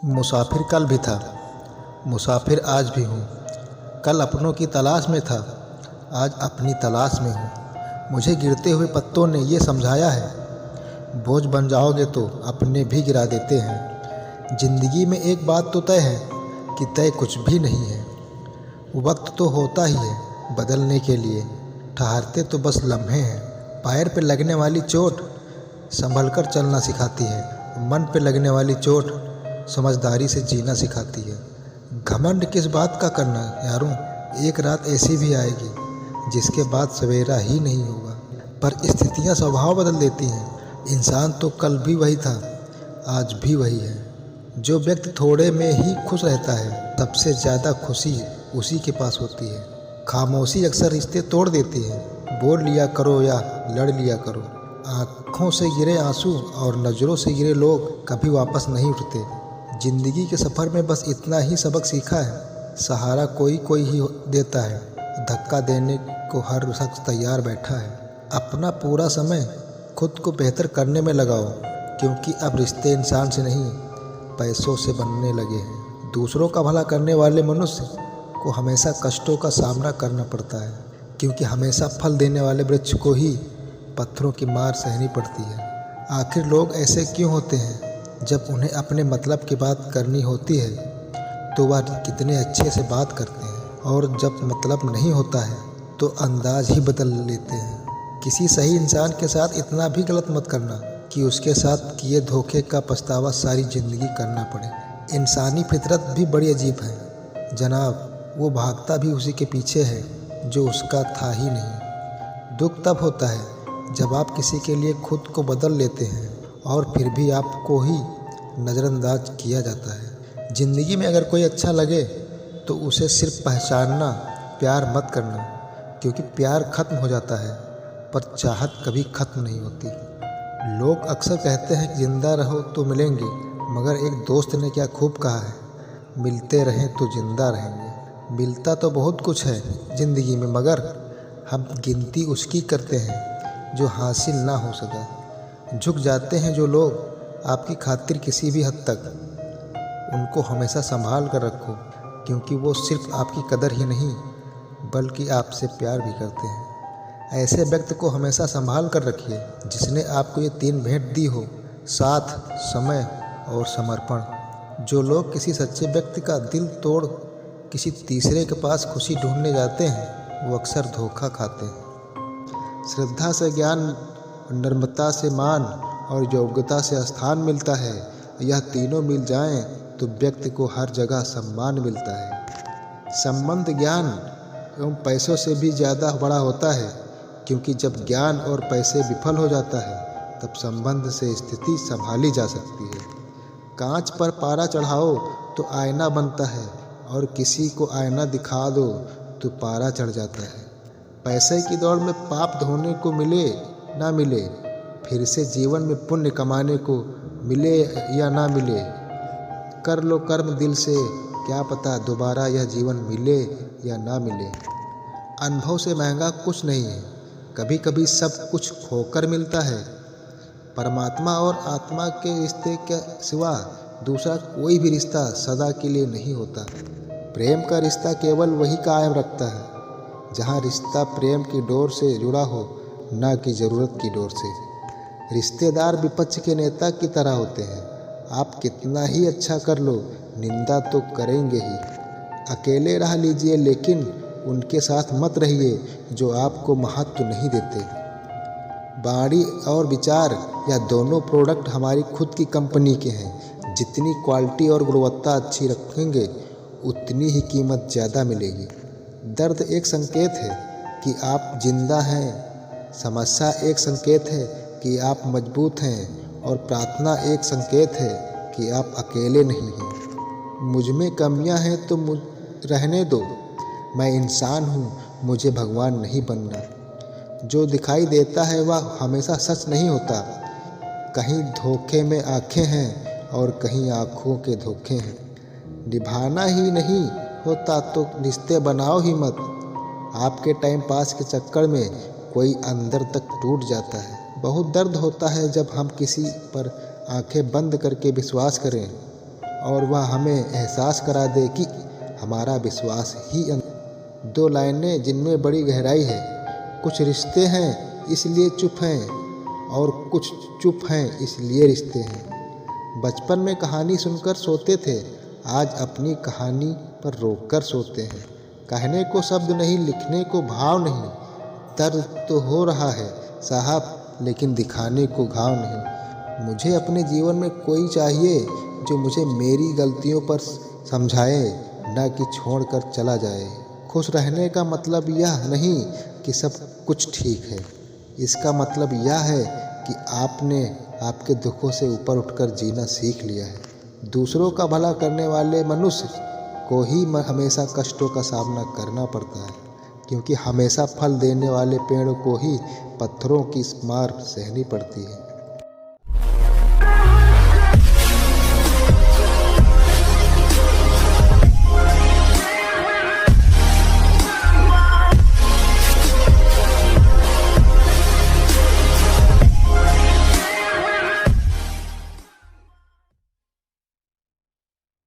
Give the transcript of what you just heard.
मुसाफिर कल भी था, मुसाफिर आज भी हूँ। कल अपनों की तलाश में था, आज अपनी तलाश में हूँ। मुझे गिरते हुए पत्तों ने ये समझाया है, बोझ बन जाओगे तो अपने भी गिरा देते हैं। ज़िंदगी में एक बात तो तय है कि तय कुछ भी नहीं है। वक्त तो होता ही है बदलने के लिए, ठहरते तो बस लम्हे हैं। पैर पे लगने वाली चोट संभल कर चलना सिखाती है, मन पे लगने वाली चोट समझदारी से जीना सिखाती है। घमंड किस बात का करना यारों, एक रात ऐसी भी आएगी जिसके बाद सवेरा ही नहीं होगा। पर स्थितियां स्वभाव बदल देती हैं। इंसान तो कल भी वही था, आज भी वही है। जो व्यक्ति थोड़े में ही खुश रहता है, सबसे ज़्यादा खुशी उसी के पास होती है। खामोशी अक्सर रिश्ते तोड़ देती है। बोल लिया करो या लड़ लिया करो। आँखों से गिरे आंसू और नज़रों से गिरे लोग कभी वापस नहीं उठते। ज़िंदगी के सफ़र में बस इतना ही सबक सीखा है, सहारा कोई कोई ही देता है, धक्का देने को हर शख्स तैयार बैठा है। अपना पूरा समय खुद को बेहतर करने में लगाओ, क्योंकि अब रिश्ते इंसान से नहीं पैसों से बनने लगे हैं। दूसरों का भला करने वाले मनुष्य को हमेशा कष्टों का सामना करना पड़ता है, क्योंकि हमेशा फल देने वाले वृक्ष को ही पत्थरों की मार सहनी पड़ती है। आखिर लोग ऐसे क्यों होते हैं? जब उन्हें अपने मतलब की बात करनी होती है तो वह कितने अच्छे से बात करते हैं, और जब मतलब नहीं होता है तो अंदाज ही बदल लेते हैं। किसी सही इंसान के साथ इतना भी गलत मत करना कि उसके साथ किए धोखे का पछतावा सारी ज़िंदगी करना पड़े। इंसानी फितरत भी बड़ी अजीब है जनाब, वो भागता भी उसी के पीछे है जो उसका था ही नहीं। दुख तब होता है जब आप किसी के लिए खुद को बदल लेते हैं और फिर भी आपको ही नज़रअंदाज किया जाता है। ज़िंदगी में अगर कोई अच्छा लगे तो उसे सिर्फ पहचानना, प्यार मत करना, क्योंकि प्यार ख़त्म हो जाता है पर चाहत कभी ख़त्म नहीं होती। लोग अक्सर कहते हैं कि ज़िंदा रहो तो मिलेंगे, मगर एक दोस्त ने क्या खूब कहा है, मिलते रहें तो ज़िंदा रहेंगे। मिलता तो बहुत कुछ है ज़िंदगी में, मगर हम गिनती उसकी करते हैं जो हासिल ना हो सका। झुक जाते हैं जो लोग आपकी खातिर किसी भी हद तक, उनको हमेशा संभाल कर रखो, क्योंकि वो सिर्फ आपकी कदर ही नहीं बल्कि आपसे प्यार भी करते हैं। ऐसे व्यक्ति को हमेशा संभाल कर रखिए जिसने आपको ये 3 भेंट दी हो, साथ, समय और समर्पण। जो लोग किसी सच्चे व्यक्ति का दिल तोड़ किसी तीसरे के पास खुशी ढूंढने जाते हैं, वो अक्सर धोखा खाते हैं। श्रद्धा से ज्ञान, नम्रता से मान और योग्यता से स्थान मिलता है। यह तीनों मिल जाएं तो व्यक्ति को हर जगह सम्मान मिलता है। संबंध ज्ञान एवं पैसों से भी ज़्यादा बड़ा होता है, क्योंकि जब ज्ञान और पैसे विफल हो जाता है तब संबंध से स्थिति संभाली जा सकती है। कांच पर पारा चढ़ाओ तो आईना बनता है, और किसी को आईना दिखा दो तो पारा चढ़ जाता है। पैसे की दौड़ में पाप धोने को मिले ना मिले, फिर से जीवन में पुण्य कमाने को मिले या ना मिले, कर लो कर्म दिल से, क्या पता दोबारा यह जीवन मिले या ना मिले। अनुभव से महंगा कुछ नहीं है, कभी कभी सब कुछ खोकर मिलता है। परमात्मा और आत्मा के रिश्ते के सिवा दूसरा कोई भी रिश्ता सदा के लिए नहीं होता। प्रेम का रिश्ता केवल वही कायम रखता है जहाँ रिश्ता प्रेम की डोर से जुड़ा हो, ना कि ज़रूरत की डोर से। रिश्तेदार विपक्ष के नेता की तरह होते हैं, आप कितना ही अच्छा कर लो निंदा तो करेंगे ही। अकेले रह लीजिए, लेकिन उनके साथ मत रहिए जो आपको महत्व नहीं देते। बाणी और विचार या दोनों प्रोडक्ट हमारी खुद की कंपनी के हैं। जितनी क्वालिटी और गुणवत्ता अच्छी रखेंगे उतनी ही कीमत ज़्यादा मिलेगी। दर्द एक संकेत है कि आप जिंदा हैं, समस्या एक संकेत है कि आप मजबूत हैं, और प्रार्थना एक संकेत है कि आप अकेले नहीं हैं। मुझ में कमियां हैं तो रहने दो, मैं इंसान हूँ, मुझे भगवान नहीं बनना। जो दिखाई देता है वह हमेशा सच नहीं होता। कहीं धोखे में आँखें हैं और कहीं आँखों के धोखे हैं। निभाना ही नहीं होता तो रिश्ते बनाओ ही मत। आपके टाइम पास के चक्कर में कोई अंदर तक टूट जाता है। बहुत दर्द होता है जब हम किसी पर आंखें बंद करके विश्वास करें और वह हमें एहसास करा दे कि हमारा विश्वास ही दो लाइनें जिनमें बड़ी गहराई है। कुछ रिश्ते हैं इसलिए चुप हैं और कुछ चुप हैं इसलिए रिश्ते हैं। बचपन में कहानी सुनकर सोते थे, आज अपनी कहानी पर रोककर सोते हैं। कहने को शब्द नहीं, लिखने को भाव नहीं, दर्द तो हो रहा है साहब लेकिन दिखाने को घाव नहीं। मुझे अपने जीवन में कोई चाहिए जो मुझे मेरी गलतियों पर समझाए, ना कि छोड़कर चला जाए। खुश रहने का मतलब यह नहीं कि सब कुछ ठीक है, इसका मतलब यह है कि आपने आपके दुखों से ऊपर उठकर जीना सीख लिया है। दूसरों का भला करने वाले मनुष्य को ही हमेशा कष्टों का सामना करना पड़ता है, क्योंकि हमेशा फल देने वाले पेड़ को ही पत्थरों की मार सहनी पड़ती है।